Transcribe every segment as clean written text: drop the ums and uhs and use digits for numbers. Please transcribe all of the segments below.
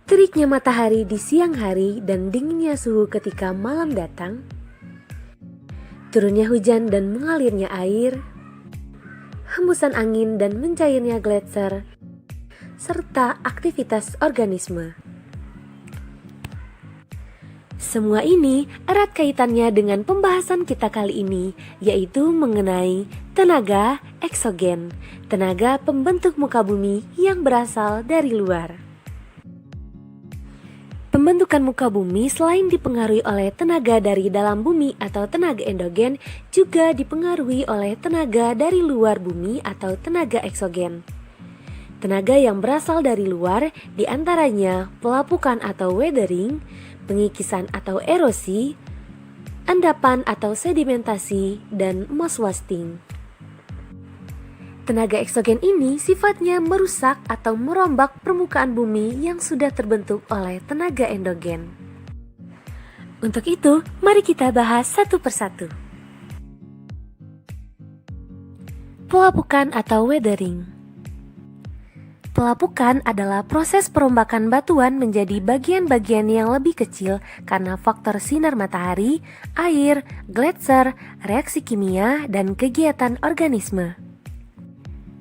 Teriknya matahari di siang hari dan dinginnya suhu ketika malam datang, turunnya hujan dan mengalirnya air, hembusan angin dan mencairnya gletser, serta aktivitas organisme. Semua ini erat kaitannya dengan pembahasan kita kali ini, yaitu mengenai tenaga eksogen, tenaga pembentuk muka bumi yang berasal dari luar. Pembentukan muka bumi selain dipengaruhi oleh tenaga dari dalam bumi atau tenaga endogen, juga dipengaruhi oleh tenaga dari luar bumi atau tenaga eksogen. Tenaga yang berasal dari luar diantaranya pelapukan atau weathering, pengikisan atau erosi, endapan atau sedimentasi, dan moss wasting. Tenaga eksogen ini sifatnya merusak atau merombak permukaan bumi yang sudah terbentuk oleh tenaga endogen. Untuk itu, mari kita bahas satu persatu. Pelapukan atau weathering. Pelapukan adalah proses perombakan batuan menjadi bagian-bagian yang lebih kecil karena faktor sinar matahari, air, gletser, reaksi kimia, dan kegiatan organisme.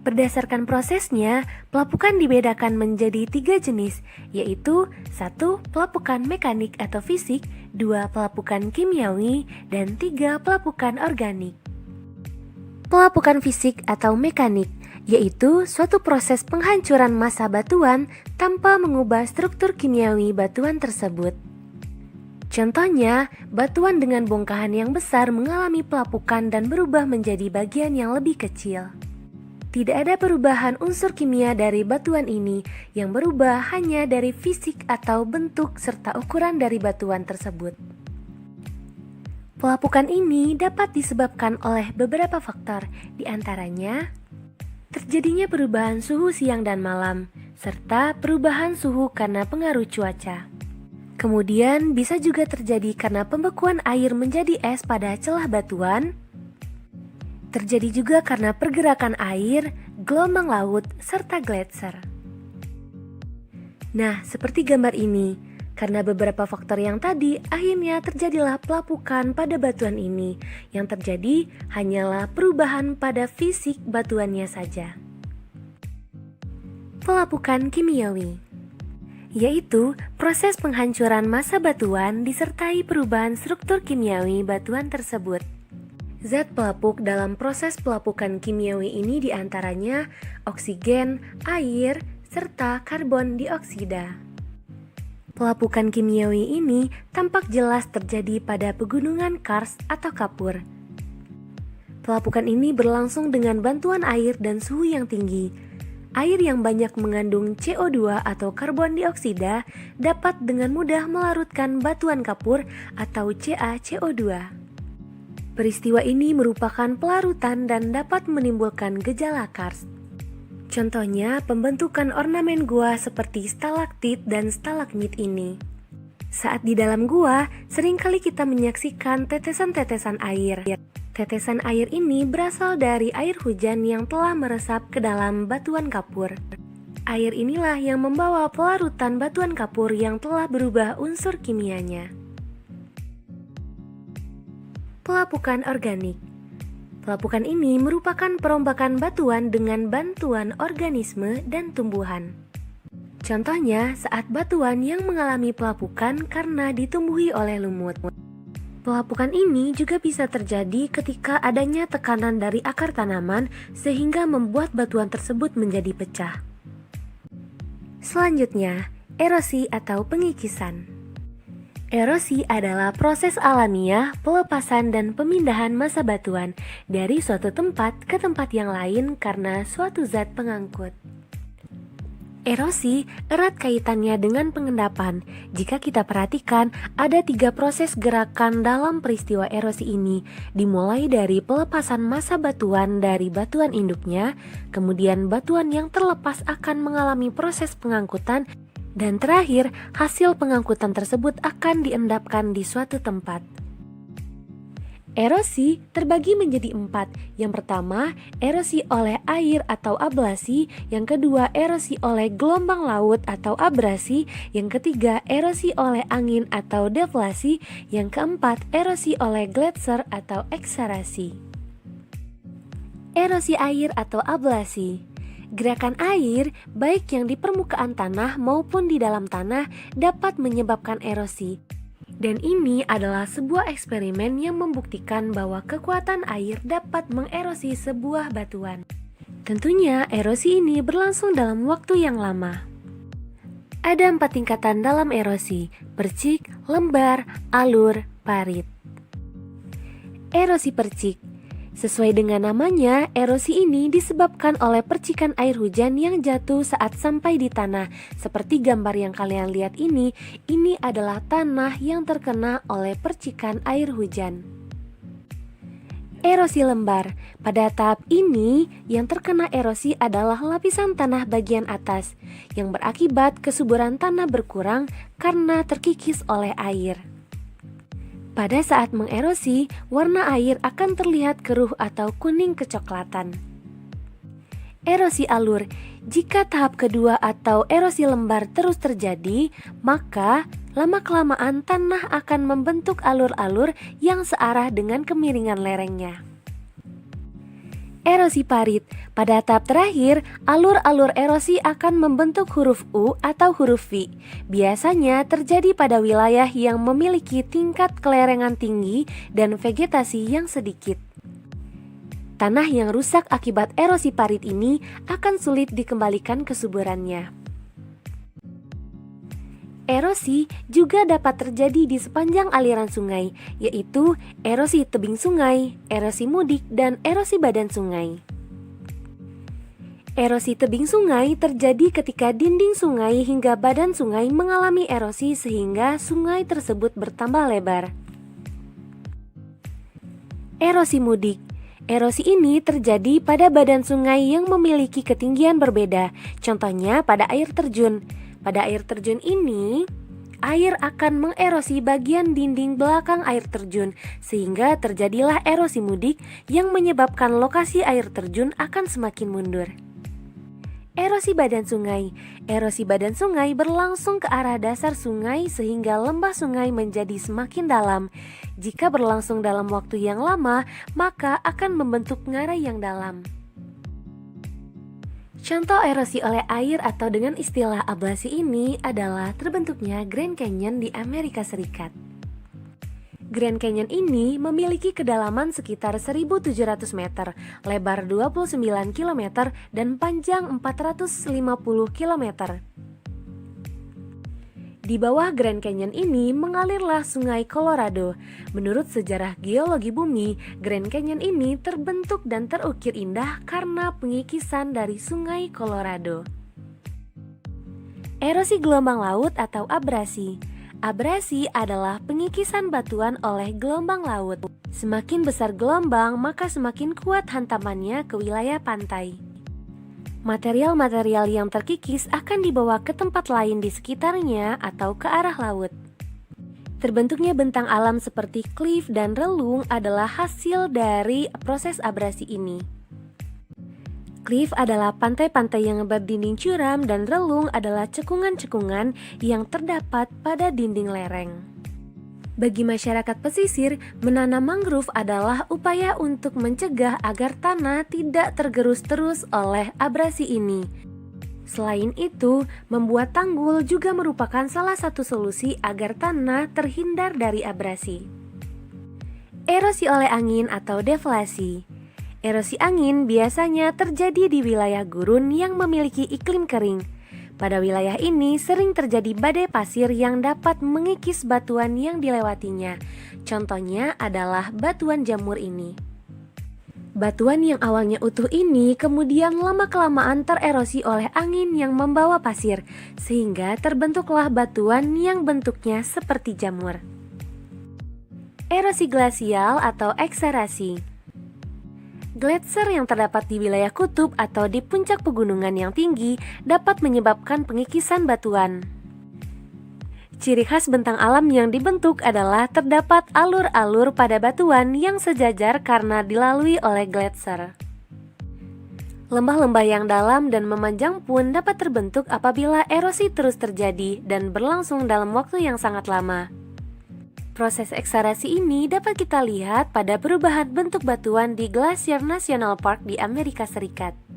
Berdasarkan prosesnya, pelapukan dibedakan menjadi 3 jenis, yaitu 1. Pelapukan mekanik atau fisik, 2. Pelapukan kimiawi, dan 3. Pelapukan organik. Pelapukan fisik atau mekanik yaitu suatu proses penghancuran massa batuan tanpa mengubah struktur kimiawi batuan tersebut. Contohnya, batuan dengan bongkahan yang besar mengalami pelapukan dan berubah menjadi bagian yang lebih kecil. Tidak ada perubahan unsur kimia dari batuan ini, yang berubah hanya dari fisik atau bentuk serta ukuran dari batuan tersebut. Pelapukan ini dapat disebabkan oleh beberapa faktor, di antaranya terjadinya perubahan suhu siang dan malam, serta perubahan suhu karena pengaruh cuaca. Kemudian bisa juga terjadi karena pembekuan air menjadi es pada celah batuan. Terjadi juga karena pergerakan air, gelombang laut, serta gletser. Nah, seperti gambar ini, karena beberapa faktor yang tadi, akhirnya terjadilah pelapukan pada batuan ini. Yang terjadi hanyalah perubahan pada fisik batuannya saja. Pelapukan kimiawi, yaitu proses penghancuran massa batuan disertai perubahan struktur kimiawi batuan tersebut. Zat pelapuk dalam proses pelapukan kimiawi ini diantaranya oksigen, air, serta karbon dioksida. Pelapukan kimiawi ini tampak jelas terjadi pada pegunungan kars atau kapur. Pelapukan ini berlangsung dengan bantuan air dan suhu yang tinggi. Air yang banyak mengandung CO2 atau karbon dioksida dapat dengan mudah melarutkan batuan kapur atau CaCO2. Peristiwa ini merupakan pelarutan dan dapat menimbulkan gejala karst. Contohnya pembentukan ornamen gua seperti stalaktit dan stalagmit ini. Saat di dalam gua, seringkali kita menyaksikan tetesan-tetesan air. Tetesan air ini berasal dari air hujan yang telah meresap ke dalam batuan kapur. Air inilah yang membawa pelarutan batuan kapur yang telah berubah unsur kimianya. Pelapukan organik. Pelapukan ini merupakan perombakan batuan dengan bantuan organisme dan tumbuhan. Contohnya saat batuan yang mengalami pelapukan karena ditumbuhi oleh lumut. Pelapukan ini juga bisa terjadi ketika adanya tekanan dari akar tanaman sehingga membuat batuan tersebut menjadi pecah. Selanjutnya, erosi atau pengikisan. Erosi adalah proses alamiah pelepasan dan pemindahan massa batuan dari suatu tempat ke tempat yang lain karena suatu zat pengangkut. Erosi erat kaitannya dengan pengendapan. Jika kita perhatikan, ada 3 proses gerakan dalam peristiwa erosi ini, dimulai dari pelepasan massa batuan dari batuan induknya, kemudian batuan yang terlepas akan mengalami proses pengangkutan, dan terakhir, hasil pengangkutan tersebut akan diendapkan di suatu tempat. Erosi terbagi menjadi 4. Yang pertama, erosi oleh air atau ablasi. Yang kedua, erosi oleh gelombang laut atau abrasi. Yang ketiga, erosi oleh angin atau deflasi. Yang keempat, erosi oleh gletser atau ekserasi. Erosi air atau ablasi. Gerakan air, baik yang di permukaan tanah maupun di dalam tanah, dapat menyebabkan erosi. Dan ini adalah sebuah eksperimen yang membuktikan bahwa kekuatan air dapat mengerosi sebuah batuan. Tentunya erosi ini berlangsung dalam waktu yang lama. Ada 4 tingkatan dalam erosi: percik, lembar, alur, parit. Erosi percik. Sesuai dengan namanya, erosi ini disebabkan oleh percikan air hujan yang jatuh saat sampai di tanah. Seperti gambar yang kalian lihat ini adalah tanah yang terkena oleh percikan air hujan. Erosi lembar. Pada tahap ini, yang terkena erosi adalah lapisan tanah bagian atas, yang berakibat kesuburan tanah berkurang karena terkikis oleh air. Pada saat mengerosi, warna air akan terlihat keruh atau kuning kecoklatan. Erosi alur. Jika tahap kedua atau erosi lembar terus terjadi, maka lama-kelamaan tanah akan membentuk alur-alur yang searah dengan kemiringan lerengnya. Erosi parit. Pada tahap terakhir, alur-alur erosi akan membentuk huruf U atau huruf V. Biasanya terjadi pada wilayah yang memiliki tingkat kelerengan tinggi dan vegetasi yang sedikit. Tanah yang rusak akibat erosi parit ini akan sulit dikembalikan kesuburannya. Erosi juga dapat terjadi di sepanjang aliran sungai, yaitu erosi tebing sungai, erosi mudik, dan erosi badan sungai. Erosi tebing sungai terjadi ketika dinding sungai hingga badan sungai mengalami erosi sehingga sungai tersebut bertambah lebar. Erosi mudik. Erosi ini terjadi pada badan sungai yang memiliki ketinggian berbeda, contohnya pada air terjun. Pada air terjun ini, air akan mengerosi bagian dinding belakang air terjun, sehingga terjadilah erosi mudik yang menyebabkan lokasi air terjun akan semakin mundur. Erosi badan sungai. Erosi badan sungai berlangsung ke arah dasar sungai sehingga lembah sungai menjadi semakin dalam. Jika berlangsung dalam waktu yang lama, maka akan membentuk ngarai yang dalam. Contoh erosi oleh air atau dengan istilah ablasi ini adalah terbentuknya Grand Canyon di Amerika Serikat. Grand Canyon ini memiliki kedalaman sekitar 1.700 meter, lebar 29 km, dan panjang 450 km. Di bawah Grand Canyon ini mengalirlah Sungai Colorado. Menurut sejarah geologi bumi, Grand Canyon ini terbentuk dan terukir indah karena pengikisan dari Sungai Colorado. Erosi gelombang laut atau abrasi. Abrasi adalah pengikisan batuan oleh gelombang laut. Semakin besar gelombang, maka semakin kuat hantamannya ke wilayah pantai. Material-material yang terkikis akan dibawa ke tempat lain di sekitarnya atau ke arah laut. Terbentuknya bentang alam seperti klif dan relung adalah hasil dari proses abrasi ini. Klif adalah pantai-pantai yang berdinding curam dan relung adalah cekungan-cekungan yang terdapat pada dinding lereng. Bagi masyarakat pesisir, menanam mangrove adalah upaya untuk mencegah agar tanah tidak tergerus terus oleh abrasi ini. Selain itu, membuat tanggul juga merupakan salah satu solusi agar tanah terhindar dari abrasi. Erosi oleh angin atau deflasi. Erosi angin biasanya terjadi di wilayah gurun yang memiliki iklim kering. Pada wilayah ini sering terjadi badai pasir yang dapat mengikis batuan yang dilewatinya. Contohnya adalah batuan jamur ini. Batuan yang awalnya utuh ini kemudian lama-kelamaan tererosi oleh angin yang membawa pasir, sehingga terbentuklah batuan yang bentuknya seperti jamur. Erosi glasial atau ekserasi. Gletser yang terdapat di wilayah kutub atau di puncak pegunungan yang tinggi dapat menyebabkan pengikisan batuan. Ciri khas bentang alam yang dibentuk adalah terdapat alur-alur pada batuan yang sejajar karena dilalui oleh gletser. Lembah-lembah yang dalam dan memanjang pun dapat terbentuk apabila erosi terus terjadi dan berlangsung dalam waktu yang sangat lama. Proses eksarasi ini dapat kita lihat pada perubahan bentuk batuan di Glacier National Park di Amerika Serikat.